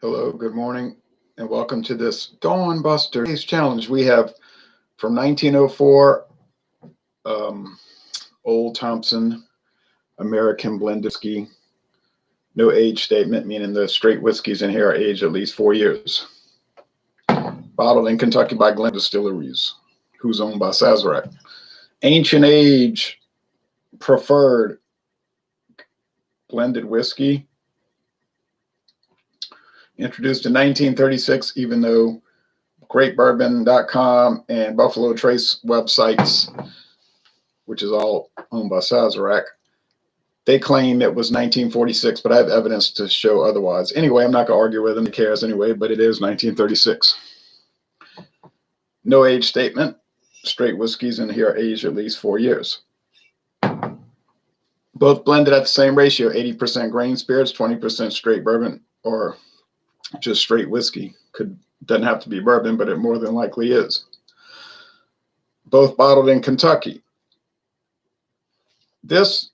Hello, good morning, and welcome to this Dawn Buster Taste Challenge. We have from 1904 Old Thompson American Blended Whiskey. No age statement, meaning the straight whiskeys in here are aged at least 4 years. Bottled in Kentucky by Glenmore Distilleries, who's owned by Sazerac. Ancient age preferred blended whiskey. Introduced in 1936, even though GreatBourbon.com and Buffalo Trace websites, which is all owned by Sazerac, they claim it was 1946, but I have evidence to show otherwise. Anyway, I'm not going to argue with them. Who cares anyway, but it is 1936. No age statement. Straight whiskeys in here are aged at least 4 years. Both blended at the same ratio, 80% grain spirits, 20% straight bourbon, or just straight whiskey. Doesn't have to be bourbon, but it more than likely is. Both bottled in Kentucky. This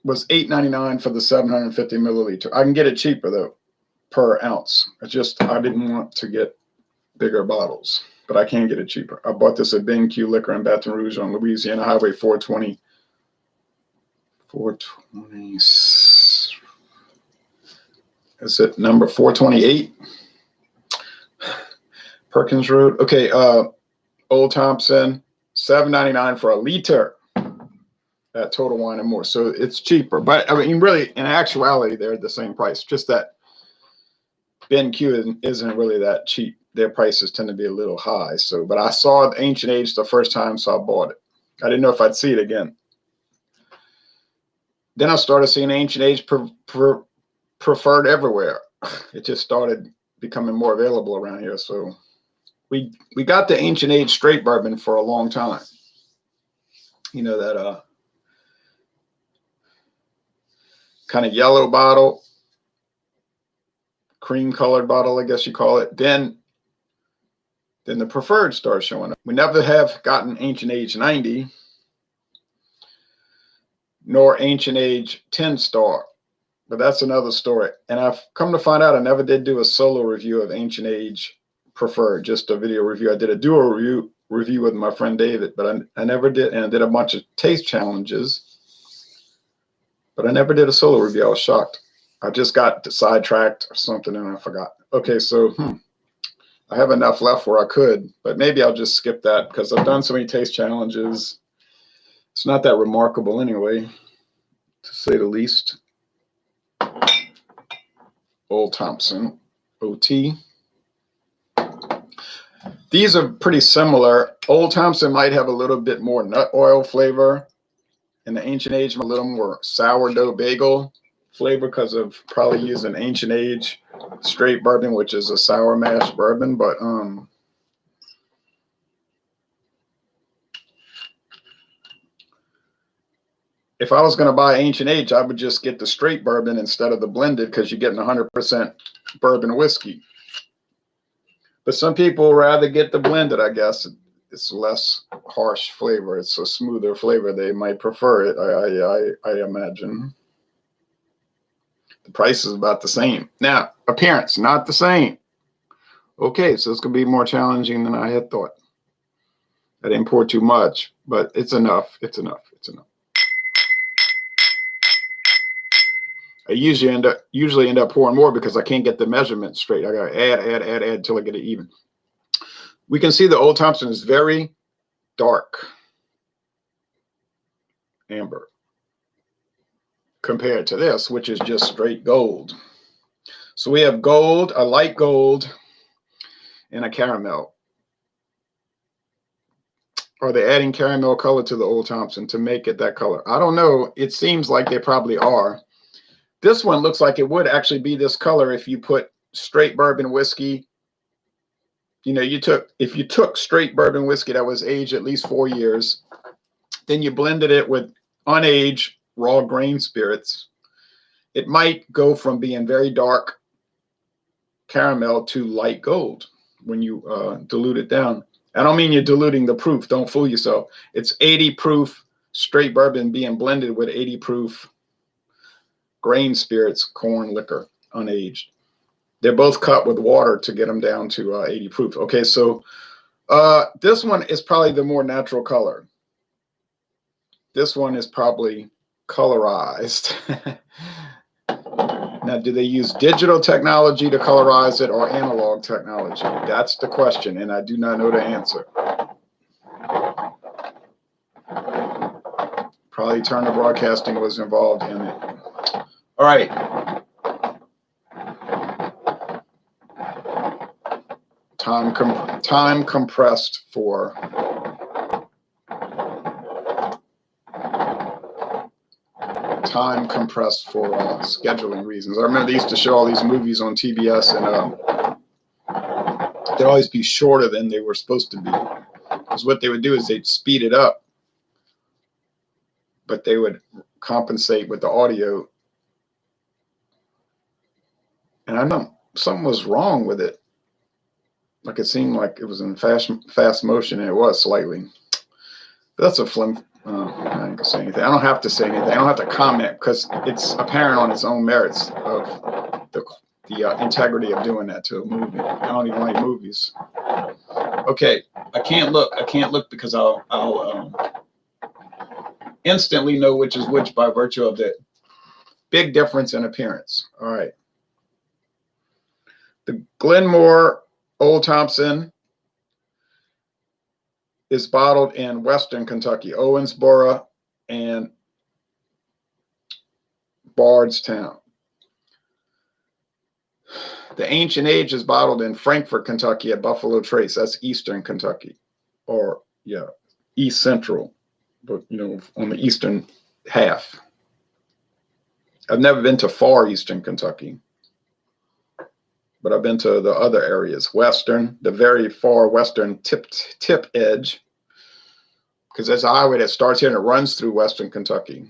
was $8.99 for the 750 milliliter. I can get it cheaper though, per ounce. I didn't want to get bigger bottles, but I can get it cheaper. I bought this at B&Q Liquor in Baton Rouge on Louisiana Highway 420. Is it number 428? Perkins Road. Okay, Old Thompson, $7.99 for a liter at Total Wine and More. So it's cheaper. But I mean, really, in actuality, they're the same price. Just that B&Q isn't really that cheap. Their prices tend to be a little high. So, but I saw the Ancient Age the first time, so I bought it. I didn't know if I'd see it again. Then I started seeing Ancient Age preferred everywhere. It just started becoming more available around here. So we got the Ancient Age straight bourbon for a long time. You know, that kind of yellow bottle, cream colored bottle, I guess you call it. Then the preferred starts showing up. We never have gotten Ancient Age 90 nor Ancient Age 10 star. But that's another story. And I've come to find out I never did do a solo review of Ancient Age Preferred, just a video review. I did a dual review with my friend David, but I never did. And I did a bunch of taste challenges, but I never did a solo review. I was shocked. I just got sidetracked or something and I forgot. Okay, so I have enough left where I could, but maybe I'll just skip that because I've done so many taste challenges. It's not that remarkable anyway, to say the least. Old Thompson, OT. These are pretty similar. Old Thompson might have a little bit more nut oil flavor, and the Ancient Age a little more sourdough bagel flavor because of probably using Ancient Age straight bourbon, which is a sour mash bourbon. But if I was going to buy Ancient Age, I would just get the straight bourbon instead of the blended because you're getting 100% bourbon whiskey. But some people rather get the blended, I guess. It's less harsh flavor. It's a smoother flavor. They might prefer it, I imagine. The price is about the same. Now, appearance, not the same. Okay, so it's going to be more challenging than I had thought. I didn't pour too much, but it's enough. It's enough. It's enough. I usually end up pouring more because I can't get the measurement straight. I got to add until I get it even. We can see the Old Thompson is very dark amber compared to this, which is just straight gold. So we have gold, a light gold, and a caramel. Are they adding caramel color to the Old Thompson to make it that color? I don't know. It seems like they probably are. This one looks like it would actually be this color if you put straight bourbon whiskey. You know, if you took straight bourbon whiskey that was aged at least 4 years, then you blended it with unaged raw grain spirits, it might go from being very dark caramel to light gold when you dilute it down. I don't mean you're diluting the proof. Don't fool yourself. It's 80 proof straight bourbon being blended with 80 proof grain spirits, corn liquor, unaged. They're both cut with water to get them down to 80 proof. Okay, so this one is probably the more natural color. This one is probably colorized. Now, do they use digital technology to colorize it or analog technology? That's the question, and I do not know the answer. Probably Turner Broadcasting was involved in it. All right. Time compressed for scheduling reasons. I remember they used to show all these movies on TBS, and they'd always be shorter than they were supposed to be. Because what they would do is they'd speed it up, but they would compensate with the audio. And I know something was wrong with it. Like it seemed like it was in fast motion, and it was slightly. But that's a flim. I ain't gonna say anything. I don't have to say anything. I don't have to comment because it's apparent on its own merits of the integrity of doing that to a movie. I don't even like movies. Okay, I can't look. I can't look because I'll instantly know which is which by virtue of the big difference in appearance. All right. The Glenmore Old Thompson is bottled in Western Kentucky, Owensboro and Bardstown. The Ancient Age is bottled in Frankfort, Kentucky at Buffalo Trace. That's Eastern Kentucky, or yeah, East Central, but you know, on the eastern half. I've never been to far Eastern Kentucky, but I've been to the other areas, Western, the very far Western tip edge, because there's a highway that starts here and it runs through Western Kentucky.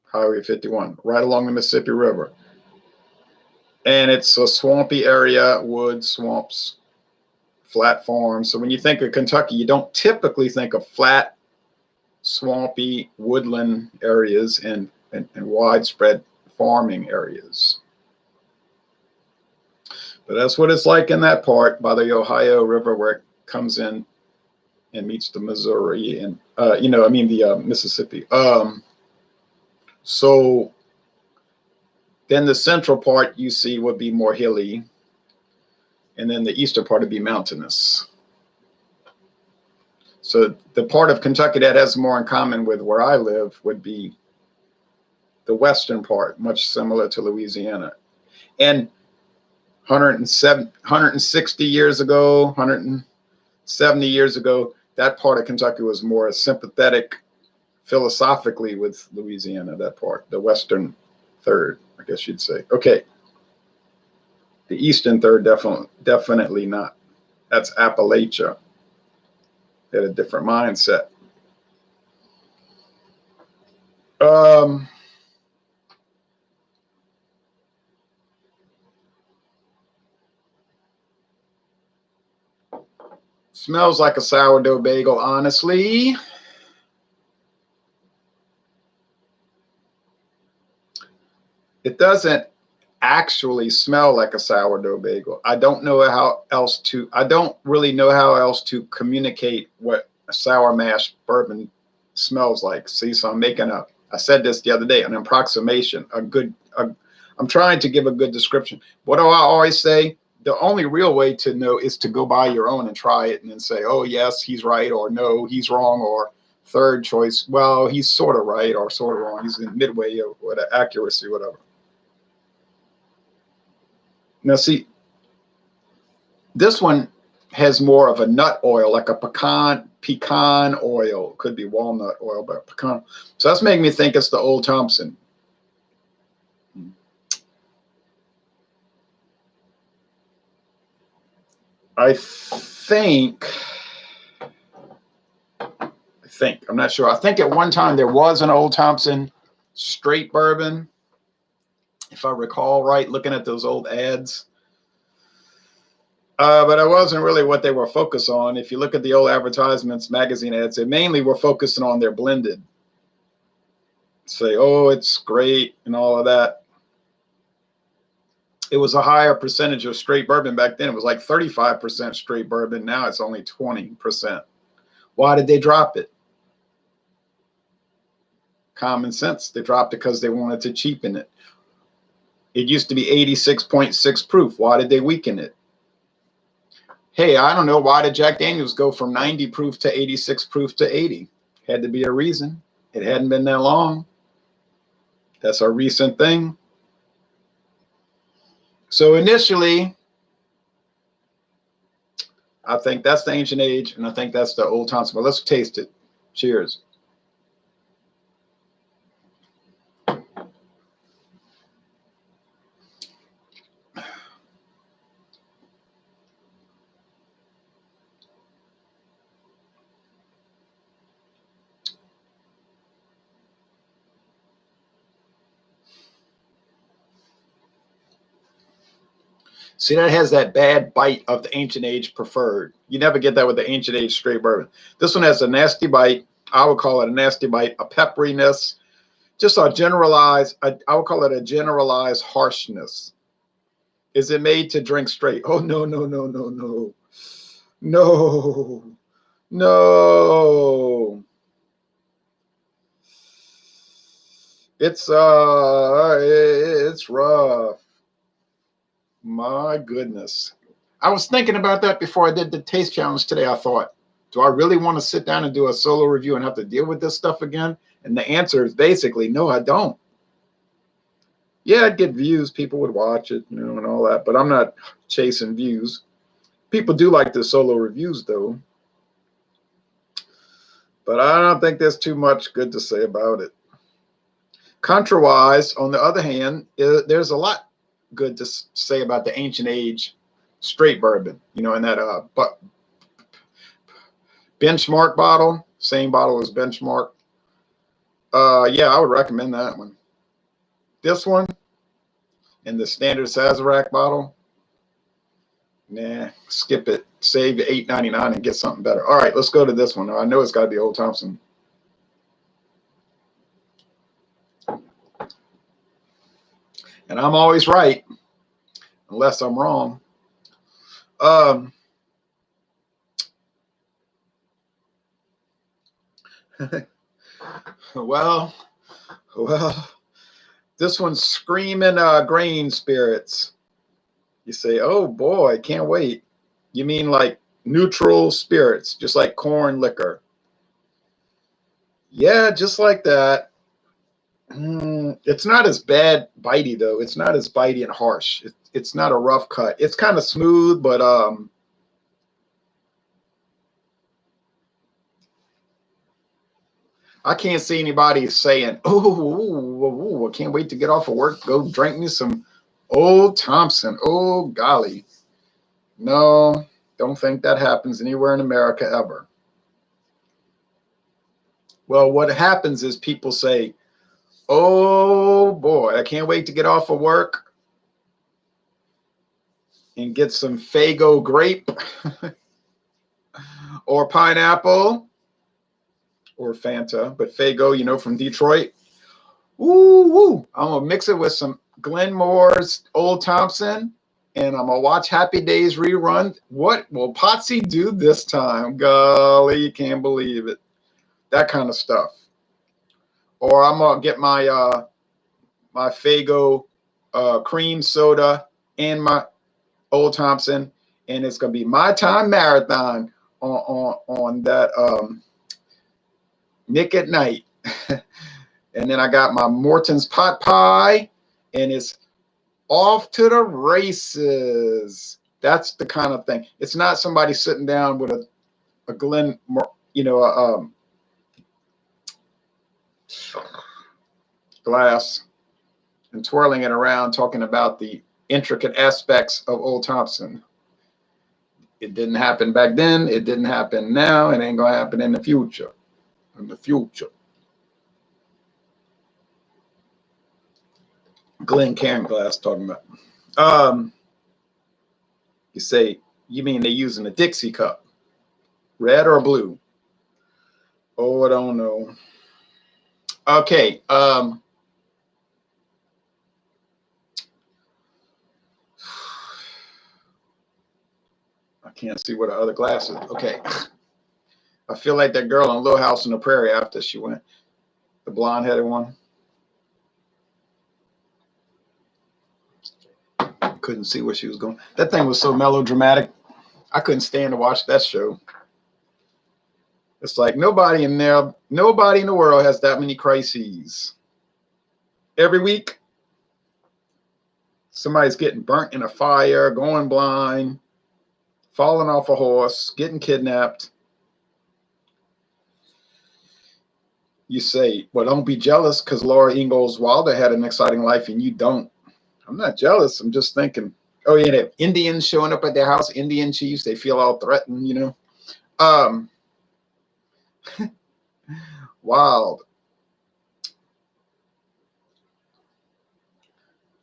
Highway 51, right along the Mississippi River. And it's a swampy area, woods, swamps, flat farms. So when you think of Kentucky, you don't typically think of flat, swampy, woodland areas and widespread farming areas. But that's what it's like in that part by the Ohio River where it comes in and meets the Missouri and, the Mississippi. So then the central part you see would be more hilly, and then the eastern part would be mountainous. So the part of Kentucky that has more in common with where I live would be the western part, much similar to Louisiana. And 160 years ago, 170 years ago, that part of Kentucky was more sympathetic philosophically with Louisiana, that part, the western third, I guess you'd say. Okay. The eastern third, definitely not. That's Appalachia. They had a different mindset. Smells like a sourdough bagel, honestly. It doesn't actually smell like a sourdough bagel. I don't know how else to, I don't really know how else to communicate what a sour mash bourbon smells like. See, so I'm making I said this the other day, an approximation, I'm trying to give a good description. What do I always say? The only real way to know is to go buy your own and try it and then say, oh, yes, he's right, or no, he's wrong, or third choice, well, he's sort of right or sort of wrong. He's in midway of accuracy, whatever. Now, see, this one has more of a nut oil, like a pecan oil. Could be walnut oil, but pecan. So that's making me think it's the Old Thompson. I think, I'm not sure. I think at one time there was an Old Thompson straight bourbon, if I recall right, looking at those old ads. But it wasn't really what they were focused on. If you look at the old advertisements, magazine ads, they mainly were focusing on their blended. Say, oh, it's great and all of that. It was a higher percentage of straight bourbon back then. It was like 35% straight bourbon. Now it's only 20%. Why did they drop it? Common sense. They dropped it because they wanted to cheapen it. It used to be 86.6 proof. Why did they weaken it? Hey, I don't know. Why did Jack Daniels go from 90 proof to 86 proof to 80? Had to be a reason. It hadn't been that long. That's a recent thing. So initially, I think that's the ancient age, and I think that's the Old Thompson. But let's taste it. Cheers. See, that has that bad bite of the ancient age preferred. You never get that with the ancient age straight bourbon. This one has a nasty bite. I would call it a nasty bite, a pepperiness, just a generalized, I would call it a generalized harshness. Is it made to drink straight? Oh, no, no, no, no, no. No, no. It's rough. My goodness. I was thinking about that before I did the taste challenge today. I thought, do I really want to sit down and do a solo review and have to deal with this stuff again? And the answer is basically, no, I don't. Yeah, I'd get views. People would watch it, you know, and all that, but I'm not chasing views. People do like the solo reviews, though. But I don't think there's too much good to say about it. Contrawise, on the other hand, there's a lot good to say about the ancient age straight bourbon, you know, in that Benchmark bottle, same bottle as Benchmark. Yeah, I would recommend that one. This one in the standard Sazerac bottle, nah, skip it. Save the $8.99 and get something better. All right, let's go to this one. I know it's got to be Old Thompson. And I'm always right, unless I'm wrong. Well, this one's screaming grain spirits. You say, oh boy, can't wait. You mean like neutral spirits, just like corn liquor. Yeah, just like that. It's not as bad bitey though. It's not as bitey and harsh. It's not a rough cut. It's kind of smooth, but I can't see anybody saying, oh, I can't wait to get off of work, go drink me some Old Thompson. Oh, golly. No, don't think that happens anywhere in America ever. Well, what happens is people say, oh, boy, I can't wait to get off of work and get some Faygo grape or pineapple or Fanta, but Faygo, you know, from Detroit. Ooh, I'm going to mix it with some Glenmore's Old Thompson, and I'm going to watch Happy Days rerun. What will Potsy do this time? Golly, you can't believe it. That kind of stuff. Or I'm going to get my my Faygo cream soda and my Old Thompson, and it's going to be my time marathon on that Nick at Night. And then I got my Morton's pot pie, and it's off to the races. That's the kind of thing. It's not somebody sitting down with a Glenmore, you know, glass and twirling it around, talking about the intricate aspects of Old Thompson. It didn't happen back then. It didn't happen now. It ain't gonna happen in the future. In the future. Glenn Cairnglass talking about. You say, you mean they're using a Dixie cup, red or blue? Oh, I don't know. Okay. can't see where the other glass is. Okay. I feel like that girl in Little House on the Prairie after she went, the blonde-headed one. Couldn't see where she was going. That thing was so melodramatic. I couldn't stand to watch that show. It's like nobody in there, nobody in the world has that many crises. Every week, somebody's getting burnt in a fire, going blind, falling off a horse, getting kidnapped. You say, well, don't be jealous because Laura Ingalls Wilder had an exciting life and you don't. I'm not jealous. I'm just thinking, oh, yeah, the Indians showing up at their house, Indian chiefs, they feel all threatened, you know. Wild.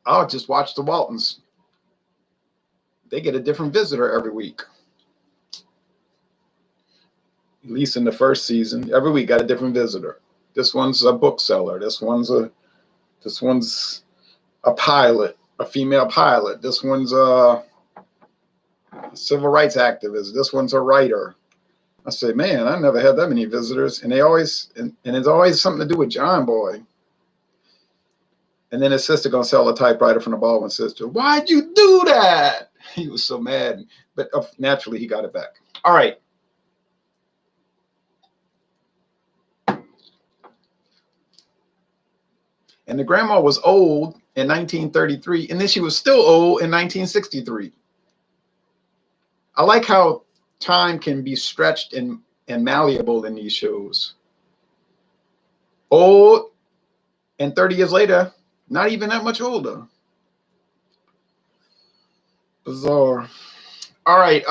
I'll just watch the Waltons. They get a different visitor every week. At least in the first season, every week got a different visitor. This one's a bookseller. This one's a pilot, a female pilot. This one's a civil rights activist. This one's a writer. I say, man, I never had that many visitors, and they always and it's always something to do with John Boy. And then his sister gonna sell a typewriter from the Baldwin sister. Why'd you do that? He was so mad, but naturally he got it back. All right. And the grandma was old in 1933, and then she was still old in 1963. I like how time can be stretched and malleable in these shows. Old, and 30 years later, not even that much older. Bizarre. All right.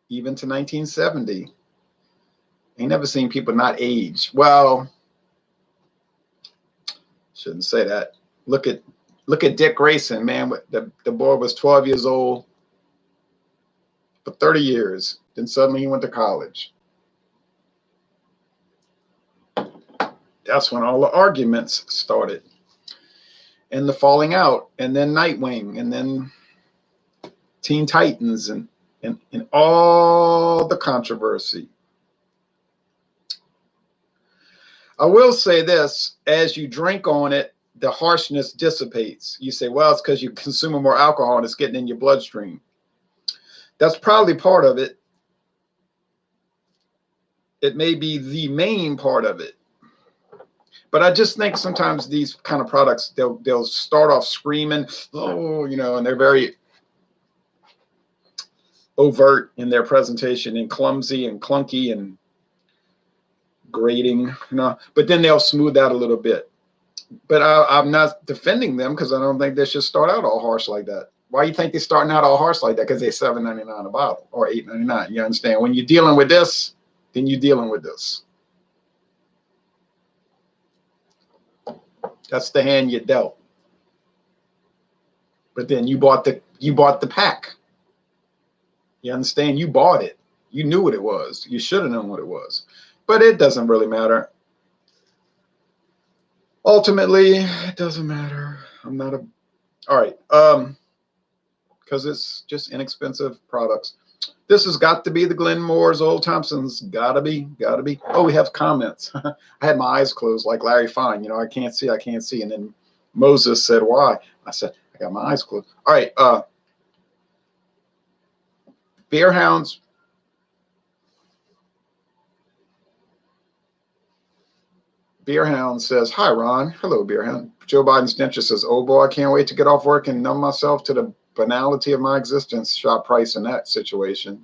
Even to 1970. Ain't never seen people not age. Well, shouldn't say that. Look at Dick Grayson, man. The boy was 12 years old for 30 years. Then suddenly he went to college. That's when all the arguments started. And the falling out. And then Nightwing. And then Teen Titans. And all the controversy. I will say this, as you drink on it, the harshness dissipates. You say, well, it's because you're consuming more alcohol and it's getting in your bloodstream. That's probably part of it. It may be the main part of it. But I just think sometimes these kind of products, they'll start off screaming, oh, you know, and they're very overt in their presentation and clumsy and clunky and grating, you know, but then they'll smooth out a little bit. But I'm not defending them because I don't think they should start out all harsh like that. Why do you think they're starting out all harsh like that? Because they're $7.99 a bottle or $8.99. You understand? When you're dealing with this, then you're dealing with this. That's the hand you dealt. But then you bought the pack. You understand? You bought it. You knew what it was. You should have known what it was. But it doesn't really matter. Ultimately, it doesn't matter. I'm not a... All right. Because it's just inexpensive products. This has got to be the Glenmore's Old Thompson's. Gotta be. Oh, we have comments. I had my eyes closed like Larry Fine. You know, I can't see. And then Moses said, why? I said, I got my eyes closed. All right. Beer Hounds. Beer Hound says, hi, Ron. Hello, Beer Hound. Joe Biden's dentist says, oh, boy, I can't wait to get off work and numb myself to the banality of my existence. Shop price in that situation.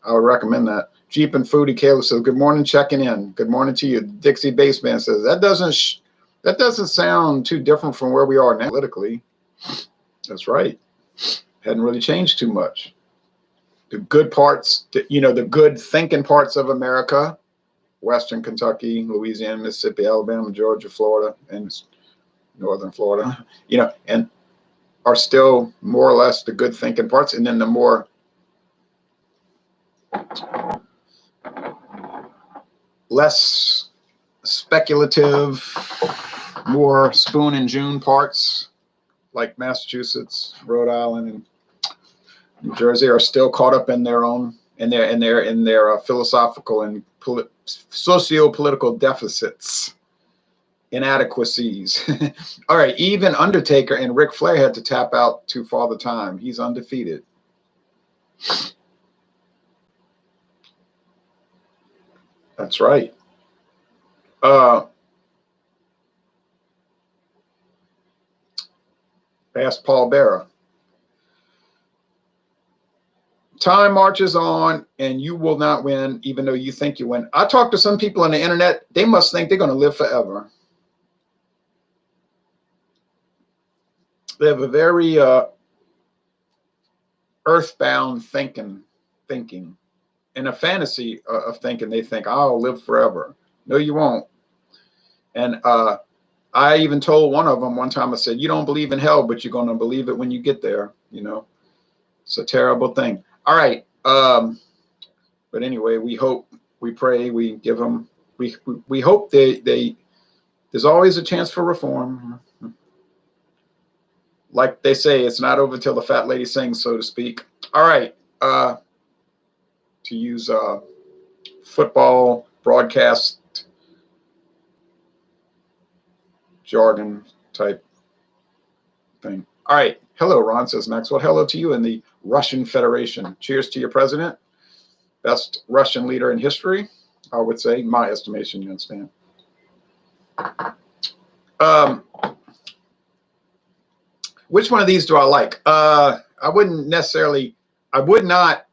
I would recommend that. Jeep and Foodie Caleb says, good morning, checking in. Good morning to you. Dixie Baseman says, that doesn't sound too different from where we are now politically. That's right. Hadn't really changed too much. The good parts, the good thinking parts of America, Western Kentucky, Louisiana, Mississippi, Alabama, Georgia, Florida, and Northern Florida, and are still more or less the good thinking parts. And then the more less speculative, more Spoon and June parts, like Massachusetts, Rhode Island, and New Jersey are still caught up in their own in their philosophical and socio-political deficits, inadequacies. All right, even Undertaker and Ric Flair had to tap out to Father Time. He's undefeated. That's right. Ask Paul Bearer. Time marches on and you will not win, even though you think you win. I talk to some people on the internet. They must think they're going to live forever. They have a very earthbound thinking, and a fantasy of thinking. They think, I'll live forever. No, you won't. And I even told one of them one time, I said, you don't believe in hell, but you're going to believe it when you get there. You know, it's a terrible thing. All right. But anyway, we hope, we pray, we give them, we hope there's always a chance for reform. Like they say, it's not over till the fat lady sings, so to speak. All right. To use football broadcast jargon type thing. All right. Hello, Ron, says Maxwell. Hello to you in the Russian Federation. Cheers to your president. Best Russian leader in history, I would say, my estimation, you understand. Which one of these do I like? I would not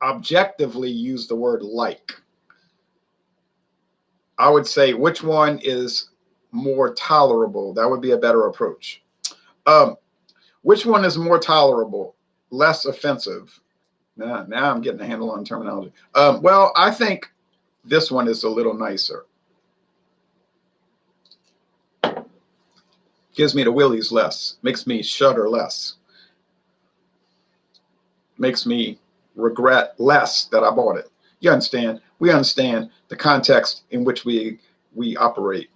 objectively use the word like. I would say which one is more tolerable. That would be a better approach. Which one is more tolerable, less offensive? Now I'm getting a handle on terminology. Well, I think this one is a little nicer. Gives me the willies less, makes me shudder less, makes me regret less that I bought it. You understand? We understand the context in which we operate.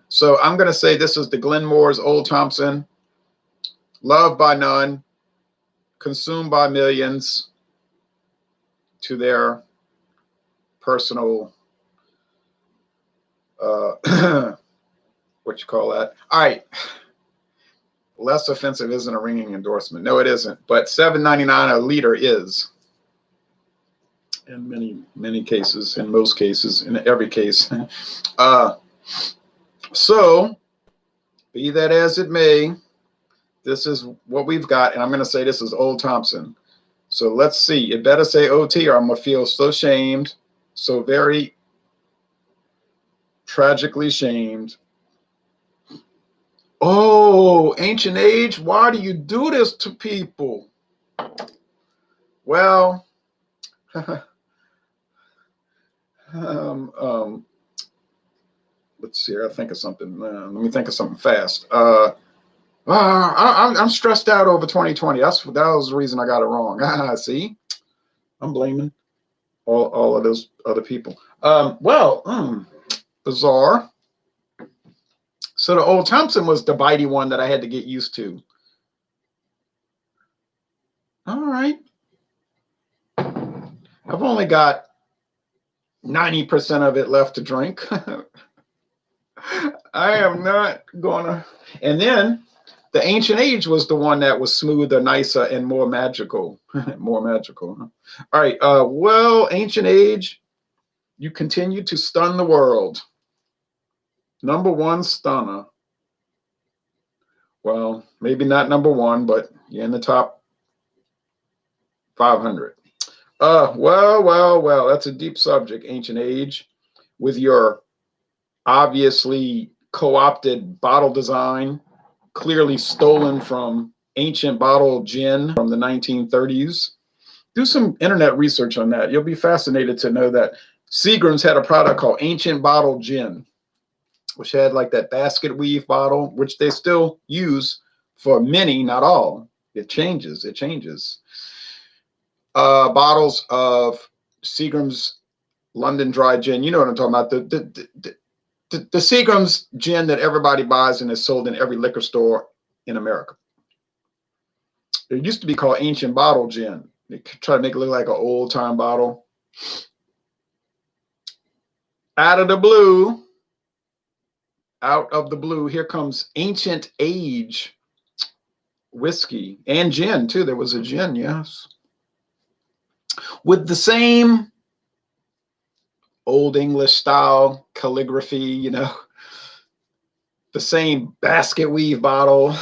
So I'm going to say this is the Glenmore's Old Thompson, loved by none, consumed by millions to their personal, what you call that? All right. Less offensive isn't a ringing endorsement. No, it isn't. But $7.99 a liter is. In many cases, in most cases, in every case. So, be that as it may, this is what we've got. And I'm going to say this is Old Thompson. So let's see. It better say OT or I'm going to feel so shamed, so very tragically shamed. Oh, ancient age, why do you do this to people? Well, let's see here. I think of something. Let me think of something fast. I'm stressed out over 2020. That was the reason I got it wrong. See, I'm blaming all of those other people. Bizarre. So the Old Thompson was the bitey one that I had to get used to. All right. I've only got 90% of it left to drink. I am not gonna. And then the Ancient Age was the one that was smoother, nicer, and more magical. More magical. Huh? All right. Well, Ancient Age, you continue to stun the world. Number one stunner. Well, maybe not number one, but you're in the top 500. Well, that's a deep subject, Ancient Age, with your obviously co-opted bottle design, clearly stolen from ancient bottle gin from the 1930s. Do some internet research on that. You'll be fascinated to know that Seagram's had a product called Ancient Bottle Gin, which had like that basket weave bottle, which they still use for many, not all. It changes. Bottles of Seagram's London Dry Gin. You know what I'm talking about. The Seagram's gin that everybody buys and is sold in every liquor store in America. It used to be called Ancient Bottle Gin. They try to make it look like an old time bottle. Out of the blue, here comes Ancient Age whiskey and gin too. There was a gin, yes, with the same old English style calligraphy, you know, the same basket weave bottle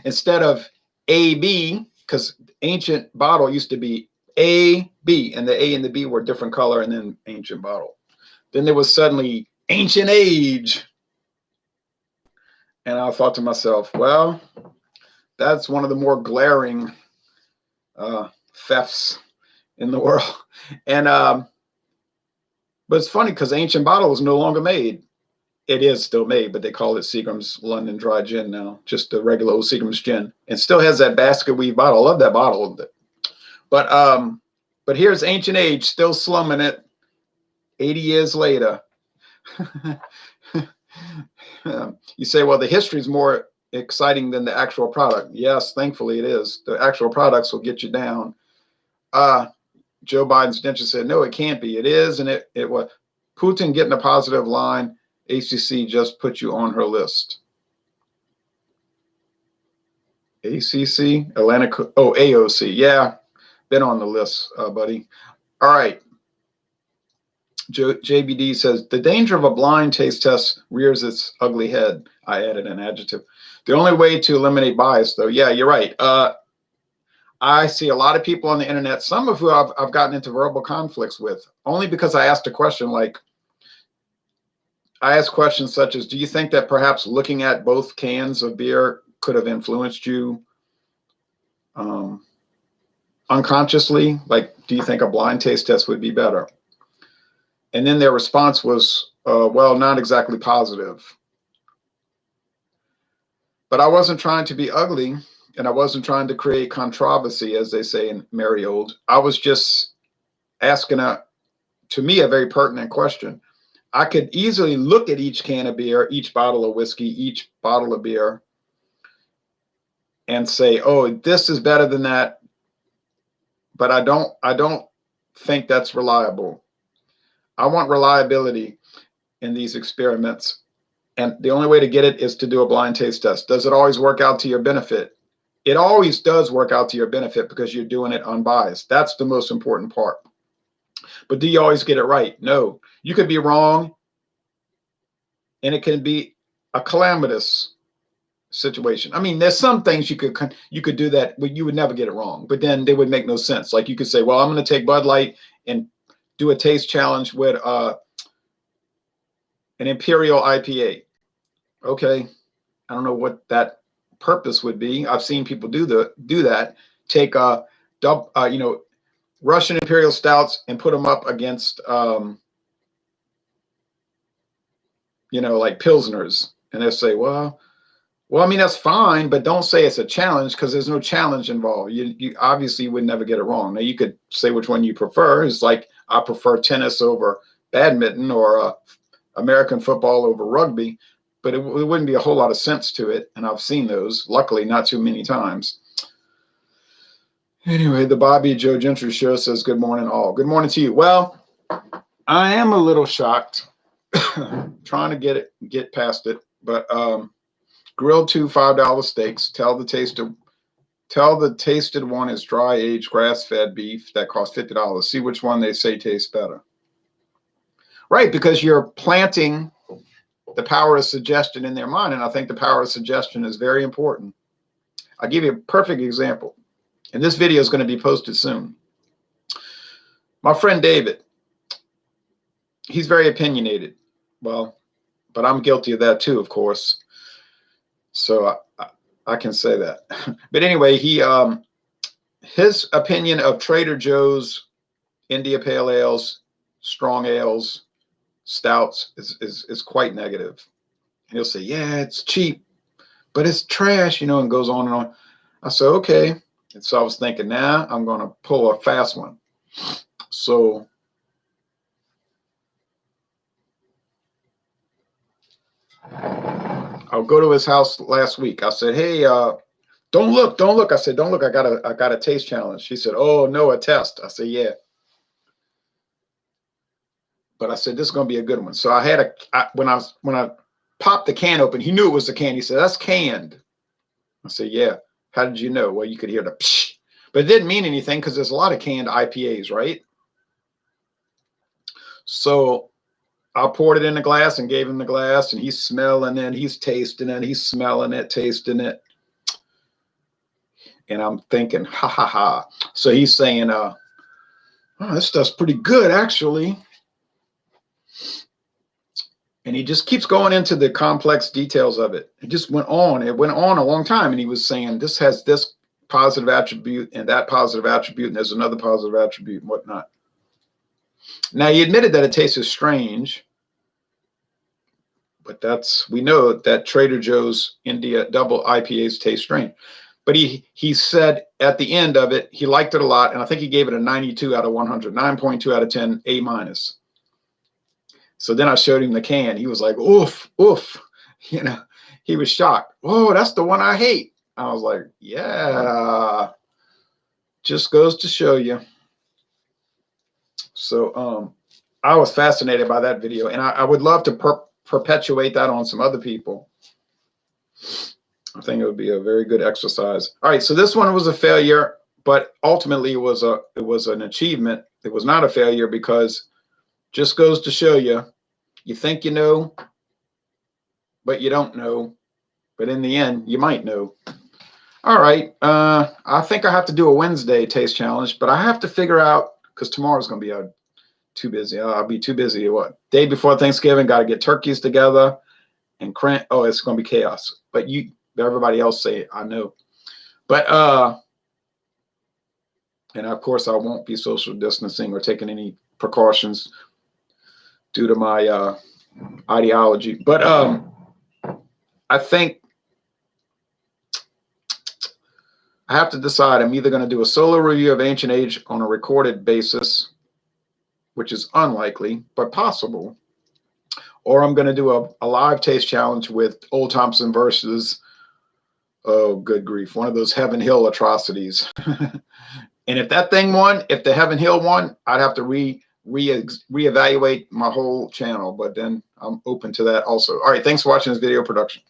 instead of AB, because ancient bottle used to be AB, and the A and the B were different color, and then ancient bottle. Then there was suddenly Ancient Age. And I thought to myself, well, that's one of the more glaring thefts in the world. And but it's funny because Ancient Bottle is no longer made. It is still made, but they call it Seagram's London Dry Gin now, just the regular old Seagram's gin. It still has that basket weave bottle. I love that bottle. But here's Ancient Age still slumming it 80 years later. You say, well, the history is more exciting than the actual product. Yes, thankfully it is. The actual products will get you down. Joe Biden's dentist said, no, it can't be. It is, and it was. Putin getting a positive line. ACC just put you on her list. ACC? Atlantic, oh, AOC. Yeah, been on the list, buddy. All right. JBD says, the danger of a blind taste test rears its ugly head. I added an adjective. The only way to eliminate bias, though, yeah, you're right. I see a lot of people on the internet, some of who I've gotten into verbal conflicts with, only because I asked a question like, I asked questions such as, do you think that perhaps looking at both cans of beer could have influenced you unconsciously? Like, do you think a blind taste test would be better? And then their response was, well, not exactly positive. But I wasn't trying to be ugly, and I wasn't trying to create controversy, as they say in merry old. I was just asking, to me, a very pertinent question. I could easily look at each can of beer, each bottle of whiskey, each bottle of beer, and say, oh, this is better than that. But I don't think that's reliable. I want reliability in these experiments. And the only way to get it is to do a blind taste test. Does it always work out to your benefit? It always does work out to your benefit because you're doing it unbiased. That's the most important part. But do you always get it right? No. You could be wrong, and it can be a calamitous situation. I mean, there's some things you could do that you would never get it wrong, but then they would make no sense. Like you could say, well, I'm going to take Bud Light and do a taste challenge with an Imperial IPA. Okay, I don't know what that purpose would be. I've seen people do that. Take Russian Imperial stouts and put them up against like Pilsners, and they'll say, well, I mean, that's fine, but don't say it's a challenge because there's no challenge involved. You obviously would never get it wrong. Now you could say which one you prefer. It's like I prefer tennis over badminton or American football over rugby, but it wouldn't be a whole lot of sense to it. And I've seen those, luckily, not too many times. Anyway, the Bobby Joe Gentry show says, good morning, all. Good morning to you. Well, I am a little shocked, trying to get past it, but grilled two $5 steaks. Tell the tasted one is dry aged grass fed beef that costs $50. See which one they say tastes better. Right, because you're planting the power of suggestion in their mind, and I think the power of suggestion is very important. I'll give you a perfect example, and this video is going to be posted soon. My friend David, he's very opinionated. Well, but I'm guilty of that too, of course. So I can say that. But anyway, his opinion of Trader Joe's India Pale Ales, strong ales, stouts is quite negative. And he'll say, yeah, it's cheap, but it's trash, and goes on and on. I said, okay. And so I was thinking, now I'm going to pull a fast one. So I'll go to his house last week. I said, hey, Don't look, don't look. I said, don't look. I got a taste challenge. She said, oh no, a test. I said, yeah. But I said, this is going to be a good one. So I had when I popped the can open, he knew it was a can. He said, that's canned. I said, yeah. How did you know? Well, you could hear the psh, but it didn't mean anything because there's a lot of canned IPAs, right? So I poured it in the glass and gave him the glass, and he's smelling it, he's tasting it, he's smelling it, tasting it. And I'm thinking, ha ha ha. So he's saying, oh, this stuff's pretty good, actually. And he just keeps going into the complex details of it. It just went on. It went on a long time. And he was saying, this has this positive attribute and that positive attribute, and there's another positive attribute and whatnot. Now, he admitted that it tasted strange, but we know that Trader Joe's India double IPAs taste strange. But he said at the end of it, he liked it a lot, and I think he gave it a 92 out of 100, 9.2 out of 10, A-. So then I showed him the can. He was like, oof, oof. You know, he was shocked. Oh, that's the one I hate. I was like, yeah, just goes to show you. So I was fascinated by that video, and I would love to perpetuate that on some other people. I think it would be a very good exercise. All right, so this one was a failure, but ultimately it was an achievement. It was not a failure because just goes to show you, you think you know, but you don't know. But in the end, you might know. All right, I think I have to do a Wednesday taste challenge, but I have to figure out, because tomorrow's going to be too busy. I'll be too busy. What? Day before Thanksgiving, got to get turkeys together and crank. Oh, it's going to be chaos. But everybody else say, I know. But, and of course, I won't be social distancing or taking any precautions due to my ideology. But I think I have to decide. I'm either going to do a solo review of Ancient Age on a recorded basis, which is unlikely, but possible, or I'm going to do a live taste challenge with Old Thompson versus, oh, good grief, one of those Heaven Hill atrocities. And if that thing won, if the Heaven Hill won, I'd have to reevaluate my whole channel, but then I'm open to that also. All right, thanks for watching this video production.